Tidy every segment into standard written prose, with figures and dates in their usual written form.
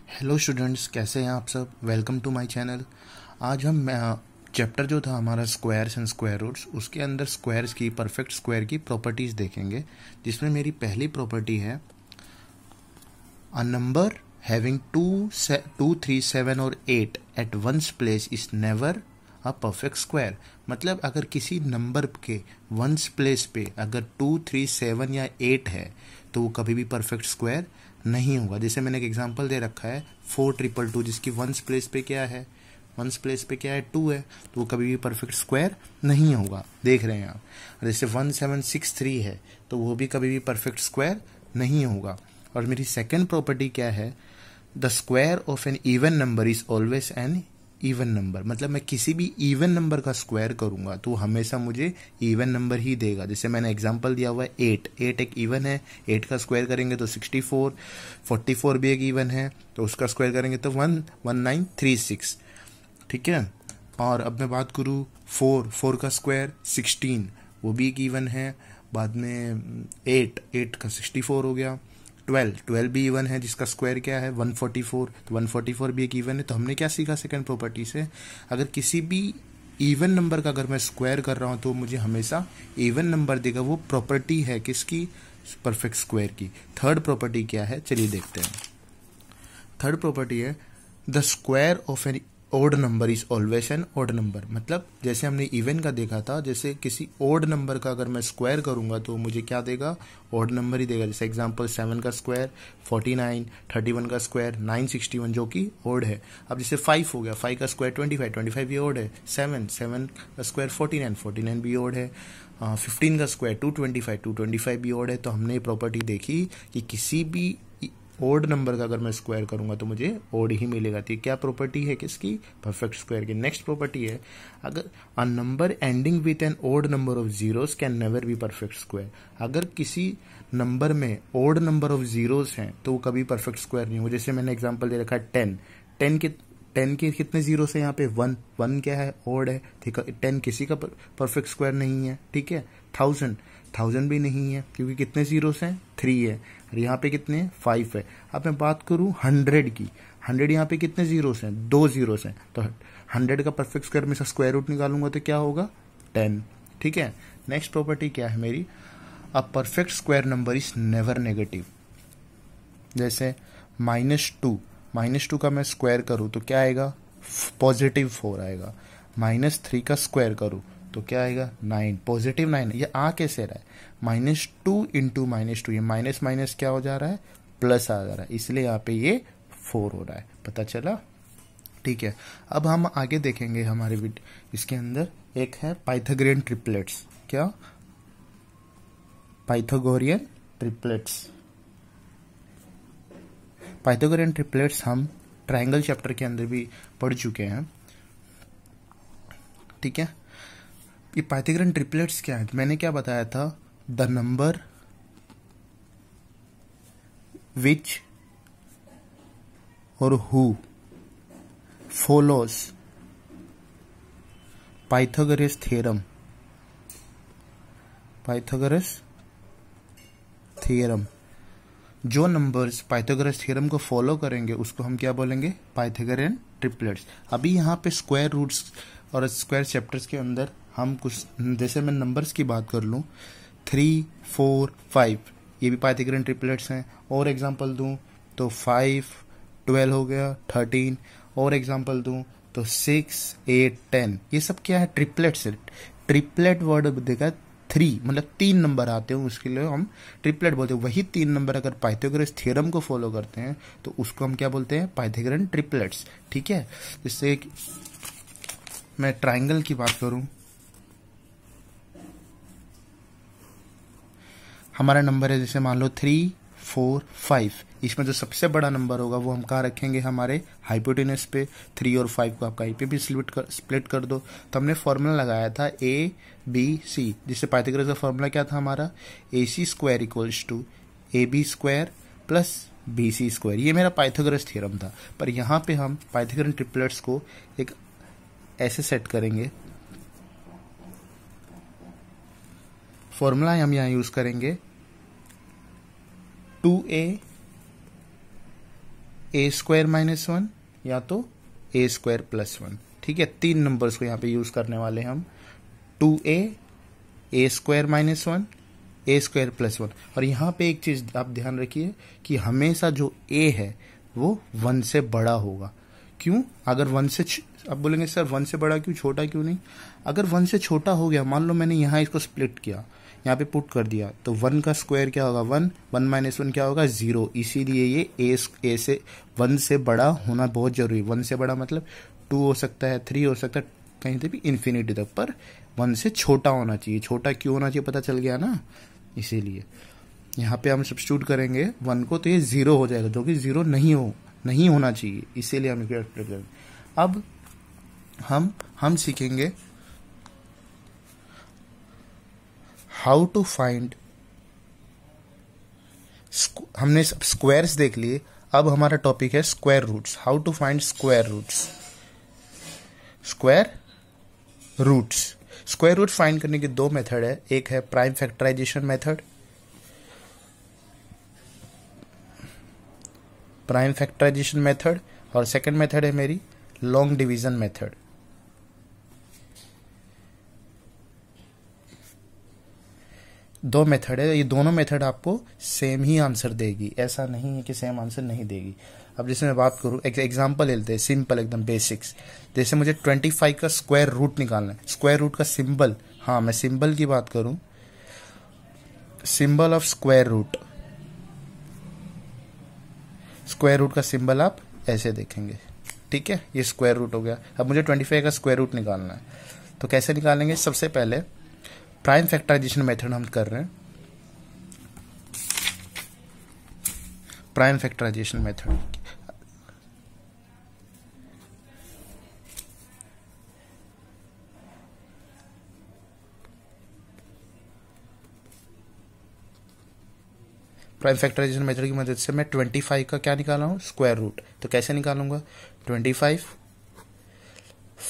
Hello students, कैसे हैं आप सब। Welcome to my channel. आज हम चैप्टर जो था हमारा स्क्वायर्स एंड स्क्वायर रूट्स, उसके अंदर स्क्वायर्स की, परफेक्ट स्क्वायर की प्रॉपर्टीज़ देखेंगे। जिसमें मेरी पहली प्रॉपर्टी है, अ नंबर हैविंग 2, 3, 7 और 8 at ones place is never a perfect square. मतलब अगर किसी नंबर के वंस प्लेस पे अगर 2, 3, 7 या 8 है तो वो कभी भी परफेक्ट स्क्वायर नहीं होगा। जैसे मैंने एक एग्जांपल दे रखा है 4222, जिसकी वंस प्लेस पे क्या है, वंस प्लेस पे क्या है 2 है, तो वो कभी भी परफेक्ट स्क्वायर नहीं होगा। देख रहे हैं आप। जैसे 1763 है तो वो भी कभी भी परफेक्ट स्क्वायर नहीं होगा। और मेरी सेकंड प्रॉपर्टी क्या है, the square of an even number is always an even number. मतलब मैं किसी भी इवन नंबर का स्क्वायर करूंगा तो हमेशा मुझे इवन नंबर ही देगा। जैसे मैंने एग्जांपल दिया हुआ है 8 एक इवन है, 8 का स्क्वायर करेंगे तो 64, 44 भी एक इवन है तो उसका स्क्वायर करेंगे तो 1936। ठीक है। और अब मैं बात करूँ 4 का स्क्वायर 16, वो भी एक इवन है। बाद में 8 का 64 हो गया। 12 भी इवन है, जिसका स्क्वायर क्या है 144, तो 144 भी एक इवन है। तो हमने क्या सीखा सेकंड प्रॉपर्टी से, अगर किसी भी इवन नंबर का अगर मैं स्क्वायर कर रहा हूँ तो मुझे हमेशा इवन नंबर देगा। वो प्रॉपर्टी है किसकी, परफेक्ट स्क्वायर की। थर्ड प्रॉपर्टी क्या है, चलिए देखते हैं। थर्ड प्रॉपर्टी है, the square of an odd number is always an odd number. मतलब जैसे हमने इवन का देखा था, जैसे किसी ओड नंबर का अगर मैं स्क्वायर करूंगा तो मुझे क्या देगा, ओड नंबर ही देगा। जैसे एग्जांपल 7 का स्क्वायर 49, 31 का स्क्वायर 961 जो कि ओड है। अब जैसे 5 हो गया, 5 का स्क्वायर 25, 25 भी ओड है। 7 का स्क्वायर 49, 49 भी ओड है। 15 का स्क्वायर 225, 225 भी ओड है। तो हमने ये प्रॉपर्टी देखी कि किसी भी ओड नंबर का अगर मैं स्क्वायर करूंगा तो मुझे ओड ही मिलेगा। तो क्या प्रॉपर्टी है किसकी, परफेक्ट स्क्वायर की। नेक्स्ट प्रॉपर्टी है, अगर a number ending with an odd number of zeros can never be perfect square. अगर किसी नंबर में ओड नंबर ऑफ जीरोस हैं तो वो कभी परफेक्ट स्क्वायर नहीं हो। जैसे मैंने एग्जांपल दे रखा है 10 के कितने जीरो है यहाँ पे 1 क्या है, ओड है। ठीक है, 10 किसी का परफेक्ट स्क्वायर नहीं है। ठीक है, 1000 भी नहीं है क्योंकि कितने जीरो हैं, 3 है। और यहाँ पे कितने, 5 है। अब मैं बात करूँ 100 की, 100 यहाँ पे कितने जीरो हैं, 2 जीरो हैं। तो 100 का परफेक्ट स्क्वायर में से स्क्वायर रूट निकालूंगा तो क्या होगा, 10। ठीक है। नेक्स्ट प्रॉपर्टी क्या है मेरी, अ perfect square number is never negative. जैसे -2 का मैं स्क्वायर करूँ तो क्या आएगा, +4 आएगा। -3 का स्क्वायर करूँ तो क्या आएगा, 9, +9। ये आ कैसे रहा है, -2 इंटू -2, ये माइनस माइनस क्या हो जा रहा है, प्लस आ जा रहा है, इसलिए यहाँ पे ये 4 हो रहा है। पता चला। ठीक है। अब हम आगे देखेंगे हमारे इसके अंदर एक है पाइथागोरियन ट्रिपलेट्स। क्या, पाइथागोरियन ट्रिपलेट्स। पाइथागोरियन ट्रिपलेट्स हम ट्रायंगल चैप्टर के अंदर भी पढ़ चुके हैं। ठीक है। ये पाइथागोरियन ट्रिपलेट्स क्या है, मैंने क्या बताया था, द नंबर विच और who follows Pythagoras theorem. Pythagoras theorem, जो नंबर्स पाइथागोरस थ्योरम को फॉलो करेंगे उसको हम क्या बोलेंगे, पाइथागोरियन ट्रिपलेट्स। अभी यहाँ पे स्क्वायर रूट्स और स्क्वायर चैप्टर्स के अंदर हम कुछ, जैसे मैं नंबर्स की बात कर लूँ 3, 4, 5, ये भी पाइथागोरियन ट्रिपलेट्स हैं। और एग्जांपल दूं तो 5, 12 हो गया, 13। और एग्जांपल दूं तो 6, 8, 10, ये सब क्या है, ट्रिपलेट्स है। ट्रिपलेट वर्ड देखा, 3 मतलब 3 नंबर आते हैं, उसके लिए हम ट्रिपलेट बोलते हैं। वही 3 नंबर अगर पाइथागोरस थ्योरम को फॉलो करते हैं तो उसको हम क्या बोलते हैं, पाइथागोरियन ट्रिपलेट्स। ठीक है। जिससे मैं ट्राइंगल की बात करूं, हमारा नंबर है जैसे मान लो 3, 4, 5, इसमें जो सबसे बड़ा नंबर होगा वो हम कहाँ रखेंगे, हमारे हाइपोटेनस पे। 3 और 5 को आप कहीं पे भी स्प्लिट कर दो। तो हमने फॉर्मूला लगाया था ABC, जिससे पाइथागोरस का फॉर्मूला क्या था हमारा, AC square equals to AB square plus BC square. ये मेरा पाइथागोरस थ्योरम था। पर यहाँ पे हम पाइथागोरियन ट्रिपलेट्स को एक ऐसे सेट करेंगे, फॉर्मूला हम यहाँ यूज करेंगे 2A ए स्क्वायर माइनस वन या तो ए स्क्वायर प्लस वन। ठीक है, तीन नंबर्स को यहाँ पे यूज करने वाले हम, 2a, ए स्क्वायर माइनस वन, ए स्क्वायर प्लस वन। और यहाँ पे एक चीज आप ध्यान रखिए कि हमेशा जो a है वो 1 से बड़ा होगा। क्यों? अगर 1 से आप बोलेंगे सर 1 से बड़ा क्यों, छोटा क्यों नहीं? अगर 1 से छोटा हो गया, मान लो मैंने यहाँ इसको स्प्लिट किया, यहाँ पे पुट कर दिया, तो 1 का स्क्वायर क्या होगा 1, 1 माइनस 1 क्या होगा 0। इसीलिए ये ए से 1 से बड़ा होना बहुत जरूरी। 1 से बड़ा मतलब 2 हो सकता है, 3 हो सकता है, कहीं से भी इन्फिनिटी तक, पर 1 से छोटा होना चाहिए। छोटा क्यों होना चाहिए पता चल गया ना, इसीलिए यहाँ पे हम सब्स्टिट्यूट करेंगे 1 को, तो ये 0 हो जाएगा, जो कि 0 नहीं होना चाहिए, इसीलिए हम कैलकुलेट करेंगे। अब हम सीखेंगे हाउ टू फाइंड, हमने स्क्वायर्स देख लिए, अब हमारा टॉपिक है square roots. How to find square roots. Square roots फाइंड करने के दो मेथड है, एक है प्राइम फैक्टराइजेशन मेथड, और सेकंड मेथड है मेरी लॉन्ग डिवीजन मेथड। दो मेथड है, ये दोनों मेथड आपको सेम ही आंसर देगी, ऐसा नहीं है कि सेम आंसर नहीं देगी। अब जैसे मैं बात करूं, एक एग्जांपल लेते हैं, सिंपल एकदम बेसिक्स। जैसे मुझे 25 का स्क्वायर रूट निकालना है, स्क्वायर रूट का सिंबल, हाँ मैं सिंबल की बात करूं, सिंबल ऑफ स्क्वायर रूट का सिंबल आप ऐसे देखेंगे। ठीक है, ये स्क्वायर रूट हो गया। अब मुझे 25 का स्क्वायर रूट निकालना है, तो कैसे निकालेंगे? सबसे पहले प्राइम फैक्टराइजेशन मेथड हम कर रहे हैं, prime factorization method. Prime factorization method की मदद से मैं 25 का क्या निकाला हूं? Square root. तो कैसे निकालूंगा? 25,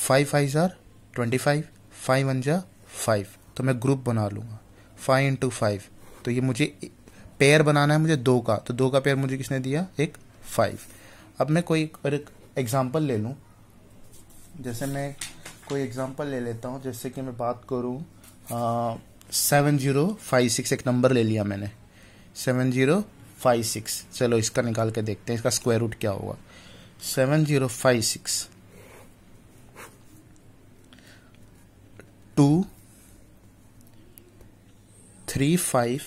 5 5 जार 25, 5 1 जा 5, तो मैं ग्रुप बना लूंगा 5 इंटू 5। तो ये मुझे पेयर बनाना है मुझे 2 का, तो 2 का पेयर मुझे किसने दिया? एक 5। अब मैं कोई एग्जांपल ले लूं, जैसे मैं कोई एग्जांपल ले लेता हूं, जैसे कि मैं बात करूं 7056, एक नंबर ले लिया मैंने 7056। चलो इसका निकाल के देखते हैं, इसका स्क्वायर रूट क्या होगा। 7056 2 3 5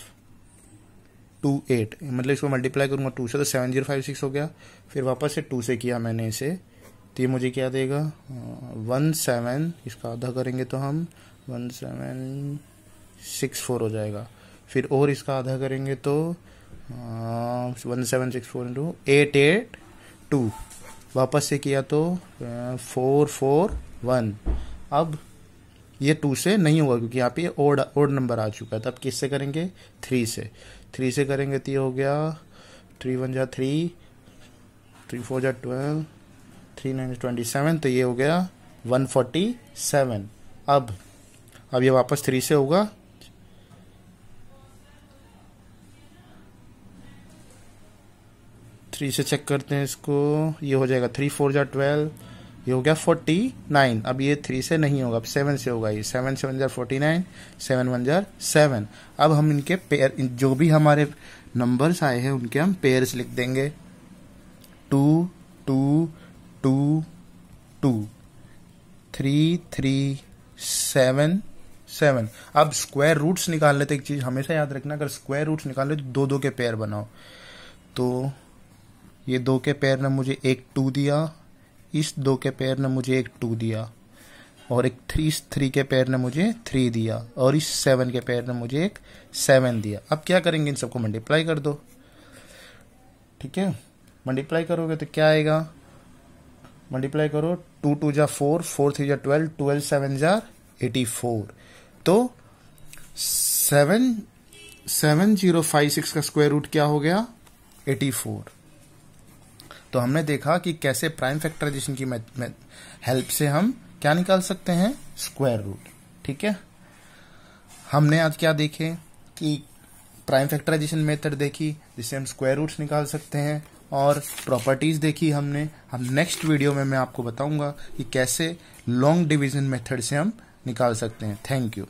2 8, मतलब इसको मल्टीप्लाई करूंगा 2 से, तो 7056 हो गया। फिर वापस से 2 से किया मैंने इसे, तो ये मुझे क्या देगा? 17, इसका आधा करेंगे तो हम 1764 हो जाएगा। फिर और इसका आधा करेंगे तो 1764 इंटू 882, वापस से किया तो 441। अब ये 2 से नहीं होगा क्योंकि यहाँ पे ओड नंबर आ चुका है, तो अब किससे करेंगे? 3 से करेंगे तो ये हो गया 3 1 जा 3, 3 4 जा 12, 3 9 27, तो ये हो गया 147। अब ये वापस 3 से होगा, 3 से चेक करते हैं इसको, ये हो जाएगा 3 4 जा 12, ये हो गया 49। अब ये 3 से नहीं होगा, अब 7 से होगा, ये 7 7 जा 49, 7 1 जा 7। अब हम इनके पेयर, जो भी हमारे नंबर्स आए हैं उनके हम पेयर्स लिख देंगे, 2 2 2 2, 3 3 7 7। अब स्क्वायर रूट्स निकाल लेते, एक चीज हमेशा याद रखना, अगर स्क्वायर रूट्स निकाल ले तो 2 के पेयर बनाओ। तो ये 2 के पेयर ने मुझे एक 2 दिया, इस 2 के पेयर ने मुझे एक 2 दिया, और एक 3 के पेयर ने मुझे 3 दिया, और इस 7 के पेयर ने मुझे एक 7 दिया। अब क्या करेंगे? इन सबको मल्टीप्लाई कर दो। ठीक है, मल्टीप्लाई करोगे तो क्या आएगा? मल्टीप्लाई करो, 2 2 जा 4, 4 3 जा 12, 12 7 जा 84। तो 7056 का स्क्वायर रूट क्या हो गया? 84। तो हमने देखा कि कैसे प्राइम फैक्टराइजेशन की हेल्प से हम क्या निकाल सकते हैं? Square root. ठीक है, हमने आज क्या देखे कि प्राइम फैक्टराइजेशन मेथड देखी जिससे हम स्क्वायर रूट्स निकाल सकते हैं, और प्रॉपर्टीज़ देखी हमने। हम नेक्स्ट वीडियो में मैं आपको बताऊंगा कि कैसे लॉन्ग डिवीजन मेथड से हम निकाल सकते हैं। Thank you.